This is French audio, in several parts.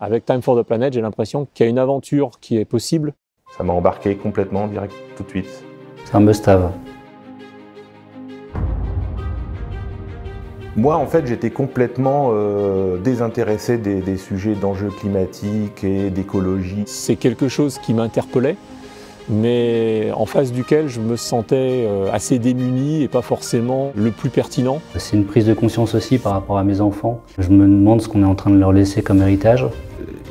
Avec Time for the Planet, j'ai l'impression qu'il y a une aventure qui est possible. Ça m'a embarqué complètement, direct, tout de suite. C'est un must-have. Moi, en fait, j'étais complètement désintéressé des sujets d'enjeux climatiques et d'écologie. C'est quelque chose qui m'interpellait, mais en face duquel je me sentais assez démuni et pas forcément le plus pertinent. C'est une prise de conscience aussi par rapport à mes enfants. Je me demande ce qu'on est en train de leur laisser comme héritage.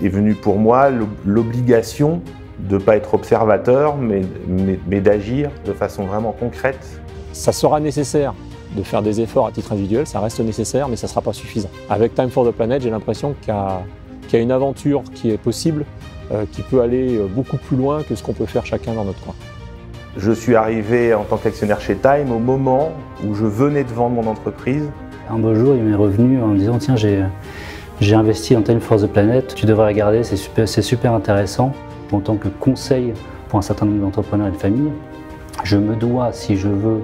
Est venue pour moi l'obligation de ne pas être observateur, mais d'agir de façon vraiment concrète. Ça sera nécessaire de faire des efforts à titre individuel, ça reste nécessaire, mais ça ne sera pas suffisant. Avec Time for the Planet, j'ai l'impression qu'il y a une aventure qui est possible, qui peut aller beaucoup plus loin que ce qu'on peut faire chacun dans notre coin. Je suis arrivé en tant qu'actionnaire chez Time au moment où je venais de vendre mon entreprise. Un beau jour, il m'est revenu en me disant « Tiens, j'ai investi dans Time for the Planet, tu devrais regarder, c'est super intéressant. » En tant que conseil pour un certain nombre d'entrepreneurs et de familles, je me dois, si je veux,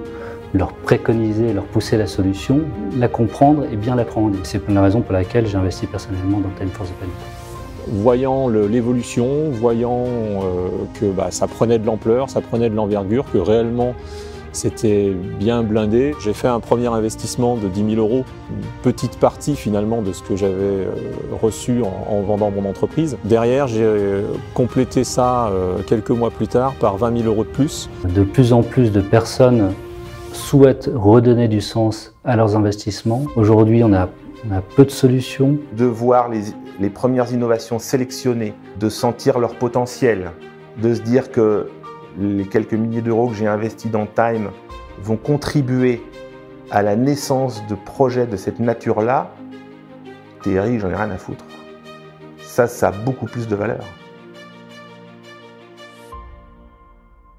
leur préconiser, leur pousser la solution, la comprendre et bien l'apprendre. C'est la raison pour laquelle j'ai investi personnellement dans Time for the Planet. Voyant l'évolution, voyant que ça prenait de l'ampleur, ça prenait de l'envergure, que réellement c'était bien blindé, j'ai fait un premier investissement de 10 000 €, une petite partie finalement de ce que j'avais reçu en vendant mon entreprise. Derrière, j'ai complété ça quelques mois plus tard par 20 000 € de plus. De plus en plus de personnes souhaitent redonner du sens à leurs investissements. Aujourd'hui, on a peu de solutions. De voir les premières innovations sélectionnées, de sentir leur potentiel, de se dire que les quelques milliers d'euros que j'ai investis dans Time vont contribuer à la naissance de projets de cette nature-là, Thierry, j'en ai rien à foutre. Ça a beaucoup plus de valeur.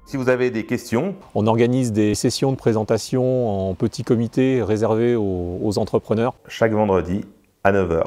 Si vous avez des questions, on organise des sessions de présentation en petit comité réservées aux entrepreneurs. Chaque vendredi à 9 h.